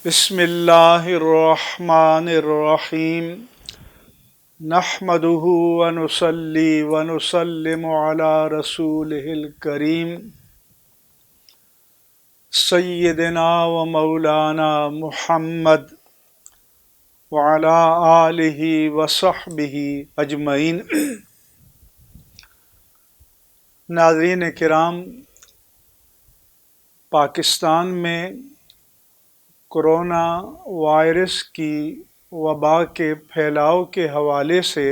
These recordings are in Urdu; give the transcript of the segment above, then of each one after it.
بسم اللہ الرحمن الرحیم نحمده ونصلی ونسلم علی رسولہ الکریم سیدنا و مولانا محمد وعلی آلہ وصحبہ اجمعین۔ ناظرین کرام، پاکستان میں کرونا وائرس کی وبا کے پھیلاؤ کے حوالے سے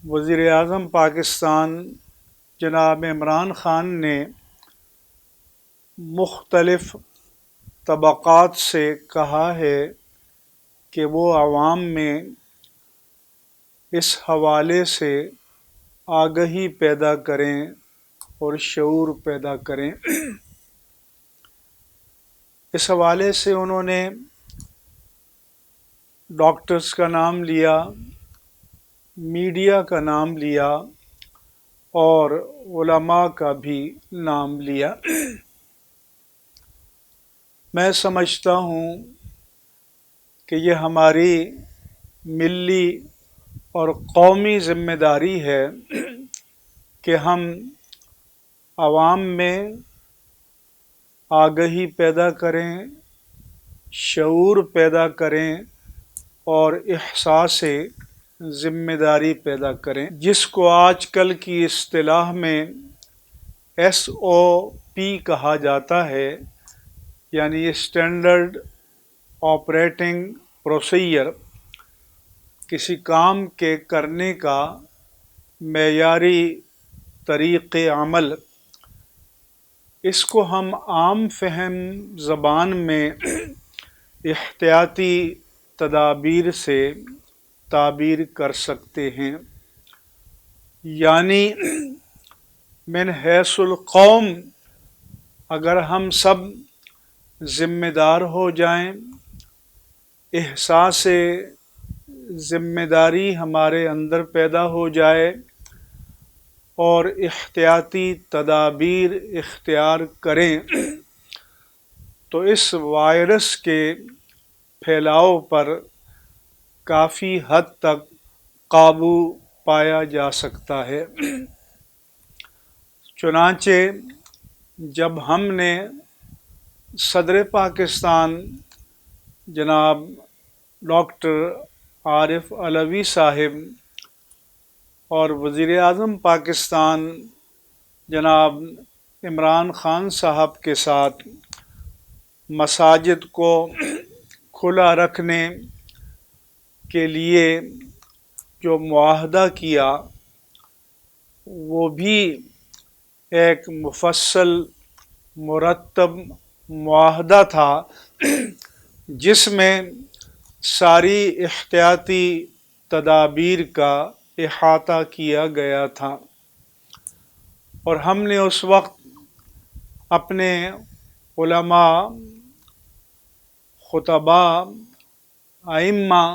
وزیر اعظم پاکستان جناب عمران خان نے مختلف طبقات سے کہا ہے کہ وہ عوام میں اس حوالے سے آگہی پیدا کریں اور شعور پیدا کریں۔ اس حوالے سے انہوں نے ڈاکٹرز کا نام لیا، میڈیا کا نام لیا اور علماء کا بھی نام لیا۔ میں سمجھتا ہوں کہ یہ ہماری ملی اور قومی ذمہ داری ہے کہ ہم عوام میں آگہی پیدا کریں، شعور پیدا کریں اور احساس ذمہ داری پیدا کریں، جس کو آج کل کی اصطلاح میں SOP کہا جاتا ہے، یعنی اسٹینڈرڈ آپریٹنگ پروسیجر، کسی کام کے کرنے کا معیاری طریق عمل۔ اس کو ہم عام فہم زبان میں احتیاطی تدابیر سے تعبیر کر سکتے ہیں، یعنی من حیث القوم اگر ہم سب ذمہ دار ہو جائیں، احساس ذمہ داری ہمارے اندر پیدا ہو جائے اور احتیاطی تدابیر اختیار کریں تو اس وائرس کے پھیلاؤ پر کافی حد تک قابو پایا جا سکتا ہے۔ چنانچہ جب ہم نے صدر پاکستان جناب ڈاکٹر عارف علوی صاحب اور وزیر اعظم پاکستان جناب عمران خان صاحب کے ساتھ مساجد کو کھلا رکھنے کے لیے جو معاہدہ کیا، وہ بھی ایک مفصل مرتب معاہدہ تھا جس میں ساری احتیاطی تدابیر کا احاطہ کیا گیا تھا، اور ہم نے اس وقت اپنے علماء، خطباء، ائمہ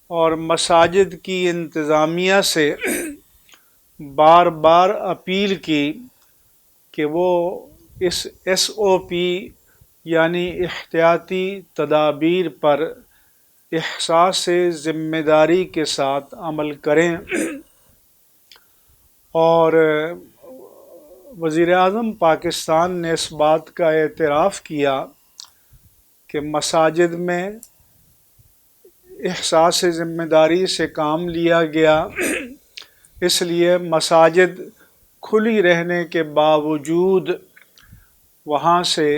اور مساجد کی انتظامیہ سے بار بار اپیل کی کہ وہ اس SOP یعنی احتیاطی تدابیر پر احساس ذمہ داری کے ساتھ عمل کریں، اور وزیر اعظم پاکستان نے اس بات کا اعتراف کیا کہ مساجد میں احساس ذمہ داری سے کام لیا گیا، اس لیے مساجد کھلی رہنے کے باوجود وہاں سے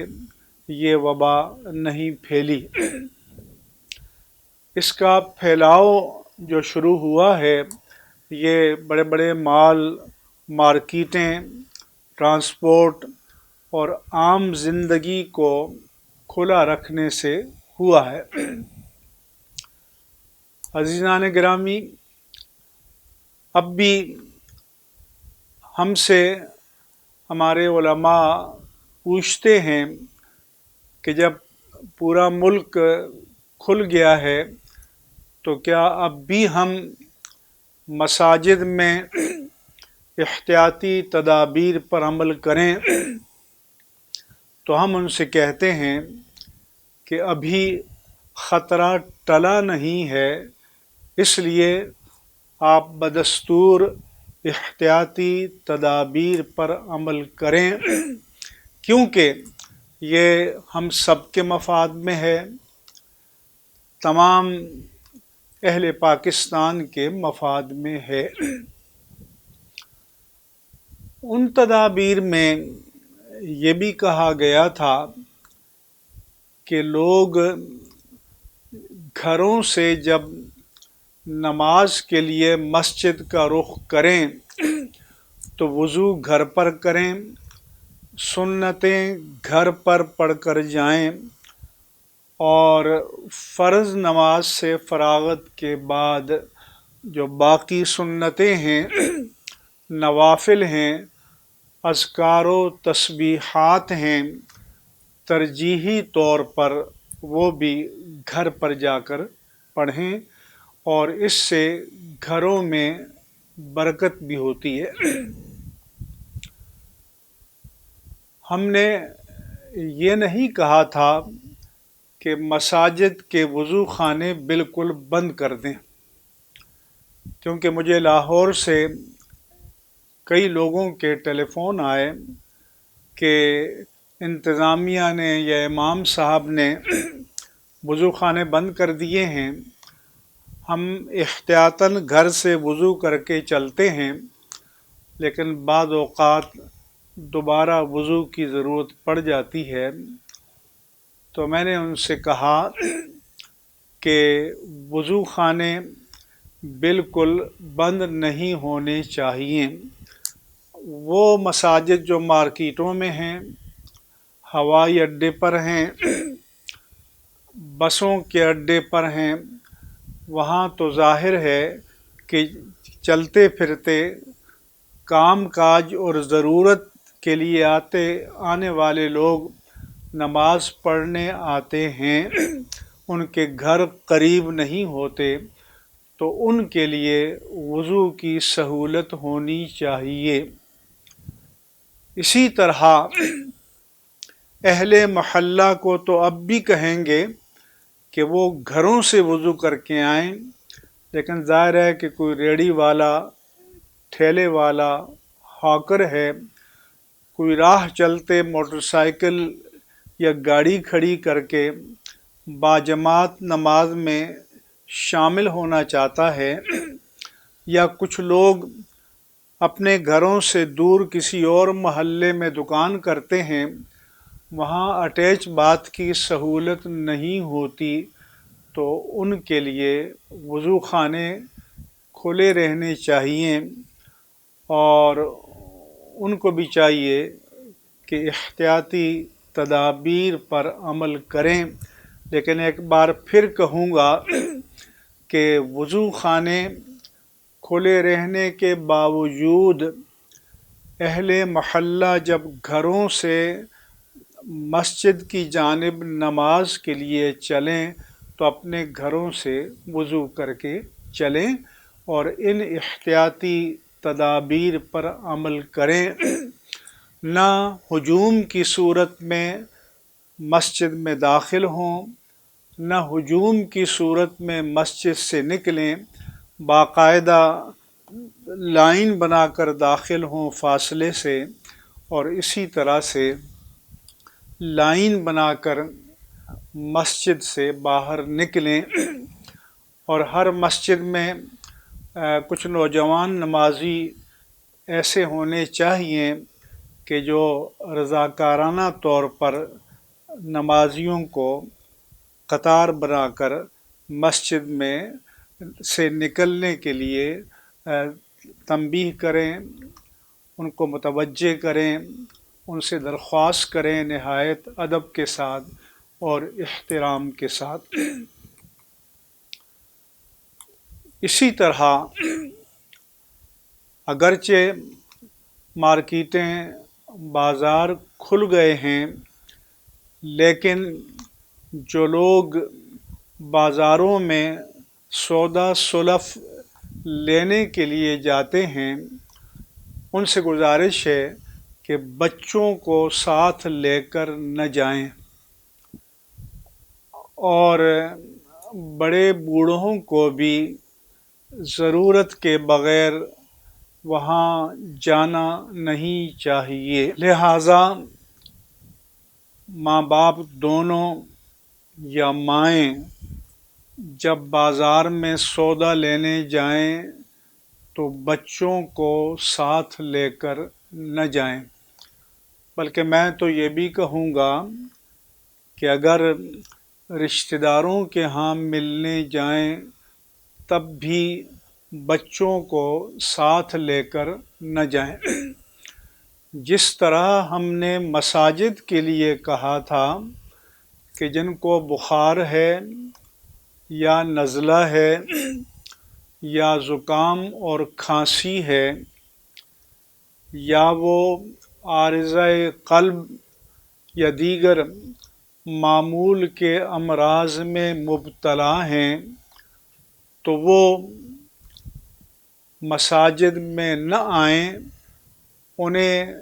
یہ وبا نہیں پھیلی۔ اس کا پھیلاؤ جو شروع ہوا ہے، یہ بڑے بڑے مال، مارکیٹیں، ٹرانسپورٹ اور عام زندگی کو کھلا رکھنے سے ہوا ہے۔ عزیزان گرامی، اب بھی ہم سے ہمارے علماء پوچھتے ہیں کہ جب پورا ملک کھل گیا ہے تو کیا اب بھی ہم مساجد میں احتیاطی تدابیر پر عمل کریں؟ تو ہم ان سے کہتے ہیں کہ ابھی خطرہ ٹلا نہیں ہے، اس لیے آپ بدستور احتیاطی تدابیر پر عمل کریں، کیونکہ یہ ہم سب کے مفاد میں ہے، تمام اہل پاکستان کے مفاد میں ہے۔ ان تدابیر میں یہ بھی کہا گیا تھا کہ لوگ گھروں سے جب نماز کے لیے مسجد کا رخ کریں تو وضو گھر پر کریں، سنتیں گھر پر پڑھ کر جائیں، اور فرض نماز سے فراغت کے بعد جو باقی سنتیں ہیں، نوافل ہیں، اذکار و تسبیحات ہیں، ترجیحی طور پر وہ بھی گھر پر جا کر پڑھیں، اور اس سے گھروں میں برکت بھی ہوتی ہے۔ ہم نے یہ نہیں کہا تھا کہ مساجد کے وضو خانے بالکل بند کر دیں، کیونکہ مجھے لاہور سے کئی لوگوں کے ٹیلی فون آئے کہ انتظامیہ نے یا امام صاحب نے وضو خانے بند کر دیے ہیں، ہم احتیاطاً گھر سے وضو کر کے چلتے ہیں، لیکن بعض اوقات دوبارہ وضو کی ضرورت پڑ جاتی ہے۔ تو میں نے ان سے کہا کہ وضو خانے بالکل بند نہیں ہونے چاہیے۔ وہ مساجد جو مارکیٹوں میں ہیں، ہوائی اڈے پر ہیں، بسوں کے اڈے پر ہیں، وہاں تو ظاہر ہے کہ چلتے پھرتے کام کاج اور ضرورت کے لیے آنے والے لوگ نماز پڑھنے آتے ہیں، ان کے گھر قریب نہیں ہوتے، تو ان کے لیے وضو کی سہولت ہونی چاہیے۔ اسی طرح اہل محلہ کو تو اب بھی کہیں گے کہ وہ گھروں سے وضو کر کے آئیں، لیکن ظاہر ہے کہ کوئی ریڑھی والا، ٹھیلے والا، ہاکر ہے، کوئی راہ چلتے موٹر سائیکل یا گاڑی کھڑی کر کے باجماعت نماز میں شامل ہونا چاہتا ہے، یا کچھ لوگ اپنے گھروں سے دور کسی اور محلے میں دکان کرتے ہیں، وہاں اٹیچ باتھ کی سہولت نہیں ہوتی، تو ان کے لیے وضو خانے کھلے رہنے چاہیے، اور ان کو بھی چاہیے کہ احتیاطی تدابیر پر عمل کریں۔ لیکن ایک بار پھر کہوں گا کہ وضو خانے کھلے رہنے کے باوجود اہل محلہ جب گھروں سے مسجد کی جانب نماز کے لیے چلیں تو اپنے گھروں سے وضو کر کے چلیں اور ان احتیاطی تدابیر پر عمل کریں۔ نہ ہجوم کی صورت میں مسجد میں داخل ہوں، نہ ہجوم کی صورت میں مسجد سے نکلیں، باقاعدہ لائن بنا کر داخل ہوں فاصلے سے، اور اسی طرح سے لائن بنا کر مسجد سے باہر نکلیں۔ اور ہر مسجد میں کچھ نوجوان نمازی ایسے ہونے چاہیے کہ جو رضاکارانہ طور پر نمازیوں کو قطار بنا کر مسجد میں سے نکلنے کے لیے تنبیہ کریں، ان کو متوجہ کریں، ان سے درخواست کریں نہایت ادب کے ساتھ اور احترام کے ساتھ۔ اسی طرح اگرچہ مارکیٹیں، بازار کھل گئے ہیں، لیکن جو لوگ بازاروں میں سودا سلف لینے کے لیے جاتے ہیں، ان سے گزارش ہے کہ بچوں کو ساتھ لے کر نہ جائیں۔ اور بڑے بوڑھوں کو بھی ضرورت کے بغیر وہاں جانا نہیں چاہیے۔ لہٰذا ماں باپ دونوں یا مائیں جب بازار میں سودا لینے جائیں تو بچوں کو ساتھ لے کر نہ جائیں، بلکہ میں تو یہ بھی کہوں گا کہ اگر رشتہ داروں کے ہاں ملنے جائیں تب بھی بچوں کو ساتھ لے کر نہ جائیں۔ جس طرح ہم نے مساجد کے لیے کہا تھا کہ جن کو بخار ہے یا نزلہ ہے یا زکام اور کھانسی ہے یا وہ عارضہ قلب یا دیگر معمول کے امراض میں مبتلا ہیں تو وہ مساجد میں نہ آئیں، انہیں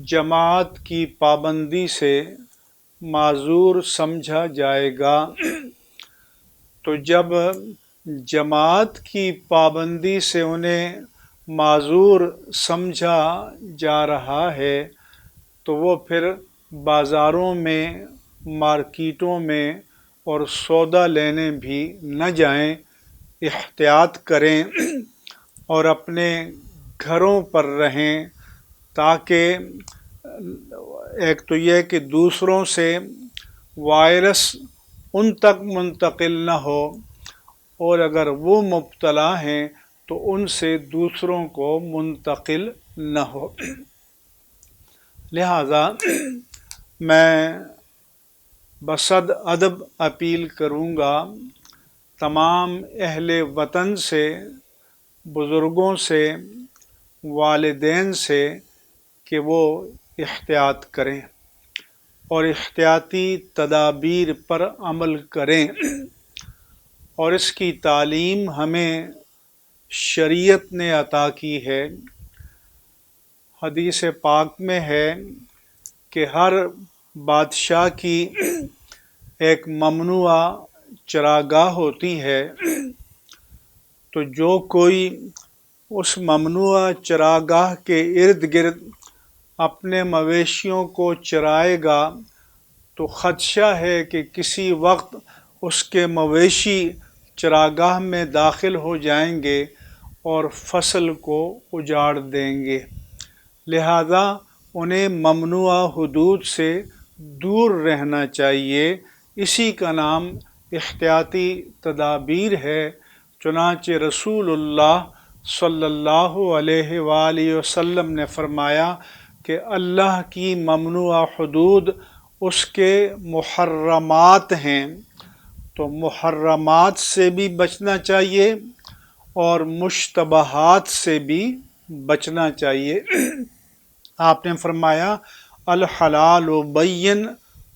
جماعت کی پابندی سے معذور سمجھا جائے گا۔ تو جب جماعت کی پابندی سے انہیں معذور سمجھا جا رہا ہے تو وہ پھر بازاروں میں، مارکیٹوں میں اور سودا لینے بھی نہ جائیں، احتیاط کریں اور اپنے گھروں پر رہیں، تاکہ ایک تو یہ کہ دوسروں سے وائرس ان تک منتقل نہ ہو، اور اگر وہ مبتلا ہیں تو ان سے دوسروں کو منتقل نہ ہو۔ لہٰذا میں بصد ادب اپیل کروں گا تمام اہل وطن سے، بزرگوں سے، والدین سے کہ وہ احتیاط کریں اور احتیاطی تدابیر پر عمل کریں، اور اس کی تعلیم ہمیں شریعت نے عطا کی ہے۔ حدیث پاک میں ہے کہ ہر بادشاہ کی ایک ممنوعہ چراگاہ ہوتی ہے، تو جو کوئی اس ممنوعہ چراگاہ کے ارد گرد اپنے مویشیوں کو چرائے گا تو خدشہ ہے کہ کسی وقت اس کے مویشی چراگاہ میں داخل ہو جائیں گے اور فصل کو اجاڑ دیں گے۔ لہذا انہیں ممنوعہ حدود سے دور رہنا چاہیے، اسی کا نام احتیاطی تدابیر ہے۔ چنانچہ رسول اللہ صلی اللہ علیہ وآلہ وسلم نے فرمایا کہ اللہ کی ممنوعہ حدود اس کے محرمات ہیں، تو محرمات سے بھی بچنا چاہیے اور مشتبہات سے بھی بچنا چاہیے۔ آپ نے فرمایا الحلال بین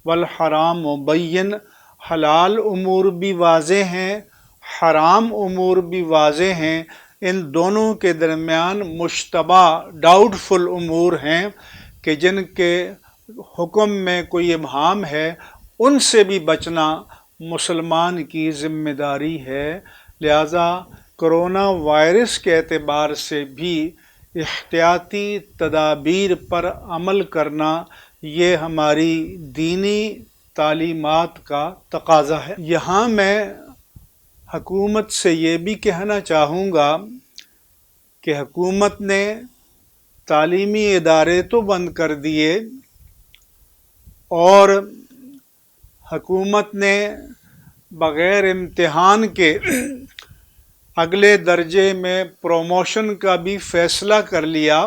والحرام بین، حلال امور بھی واضح ہیں، حرام امور بھی واضح ہیں، ان دونوں کے درمیان مشتبہ ڈاؤٹ فل امور ہیں کہ جن کے حکم میں کوئی ابہام ہے، ان سے بھی بچنا مسلمان کی ذمہ داری ہے۔ لہذا کرونا وائرس کے اعتبار سے بھی احتیاطی تدابیر پر عمل کرنا یہ ہماری دینی تعلیمات کا تقاضا ہے۔ یہاں میں حکومت سے یہ بھی کہنا چاہوں گا کہ حکومت نے تعلیمی ادارے تو بند کر دیے، اور حکومت نے بغیر امتحان کے اگلے درجے میں پروموشن کا بھی فیصلہ کر لیا،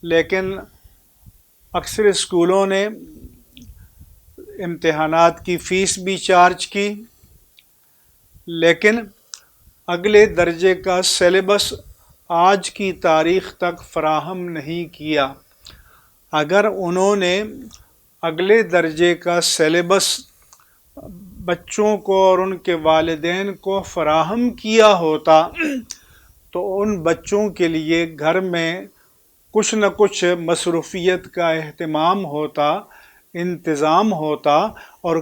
لیکن اکثر اسکولوں نے امتحانات کی فیس بھی چارج کی، لیکن اگلے درجے کا سلیبس آج کی تاریخ تک فراہم نہیں کیا۔ اگر انہوں نے اگلے درجے کا سلیبس بچوں کو اور ان کے والدین کو فراہم کیا ہوتا تو ان بچوں کے لیے گھر میں کچھ نہ کچھ مصروفیت کا اہتمام ہوتا، انتظام ہوتا، اور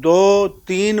2-3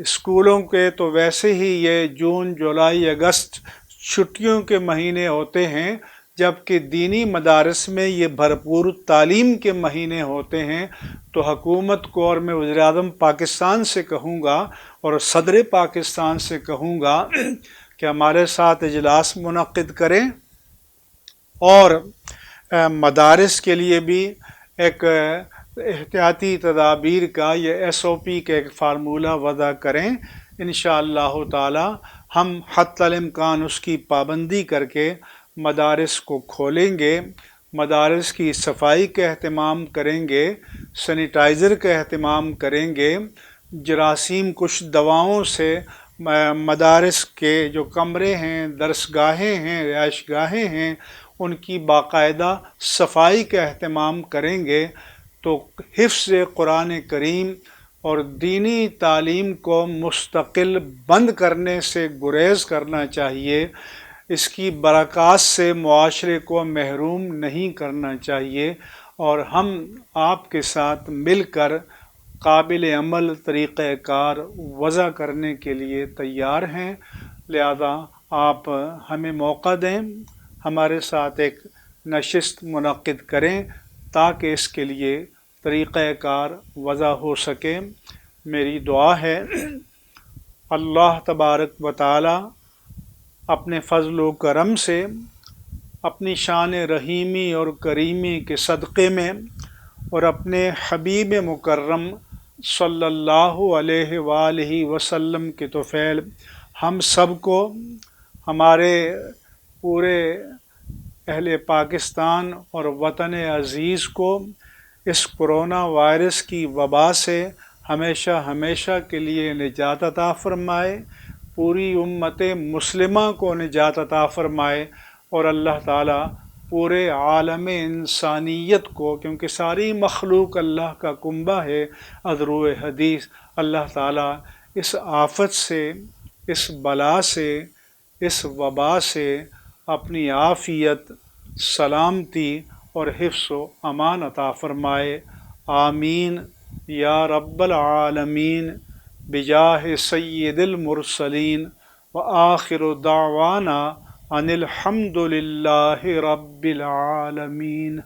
اسکولوں کے تو ویسے ہی یہ جون جولائی اگست چھٹیوں کے مہینے ہوتے ہیں، جبکہ دینی مدارس میں یہ بھرپور تعلیم کے مہینے ہوتے ہیں۔ تو حکومت کو، اور میں وزیر اعظم پاکستان سے کہوں گا اور صدر پاکستان سے کہوں گا کہ ہمارے ساتھ اجلاس منعقد کریں، اور مدارس کے لیے بھی ایک احتیاطی تدابیر کا، یہ SOP کا ایک فارمولہ وضع کریں۔ انشاءاللہ تعالی ہم حتی الامکان اس کی پابندی کر کے مدارس کو کھولیں گے، مدارس کی صفائی کا اہتمام کریں گے، سینیٹائزر کا اہتمام کریں گے، جراثیم کش دواؤں سے مدارس کے جو کمرے ہیں، درس گاہیں ہیں، رہائش گاہیں ہیں، ان کی باقاعدہ صفائی کا اہتمام کریں گے، تو حفظ قرآن کریم اور دینی تعلیم کو مستقل بند کرنے سے گریز کرنا چاہیے، اس کی برکات سے معاشرے کو محروم نہیں کرنا چاہیے، اور ہم آپ کے ساتھ مل کر قابل عمل طریقہ کار وضع کرنے کے لیے تیار ہیں۔ لہذا آپ ہمیں موقع دیں، ہمارے ساتھ ایک نشست منعقد کریں تاکہ اس کے لیے طریقہ کار وضع ہو سکے۔ میری دعا ہے اللہ تبارک و تعالی اپنے فضل و کرم سے، اپنی شان رحیمی اور کریمی کے صدقے میں، اور اپنے حبیب مکرم صلی اللہ علیہ وآلہ وسلم کے طفیل ہم سب کو، ہمارے پورے اہل پاکستان اور وطن عزیز کو اس کرونا وائرس کی وبا سے ہمیشہ ہمیشہ کے لیے نجات عطا فرمائے، پوری امت مسلمہ کو نجات عطا فرمائے، اور اللہ تعالیٰ پورے عالم انسانیت کو، کیونکہ ساری مخلوق اللہ کا کنبہ ہے، ازرو حدیث، اللہ تعالیٰ اس آفت سے، اس بلا سے، اس وبا سے اپنی عافیت، سلامتی اور حفظ و امان عطا فرمائے۔ آمین یا رب العالمین بجاہ سید المرسلین، وآخر دعوانا ان الحمد للہ رب العالمین۔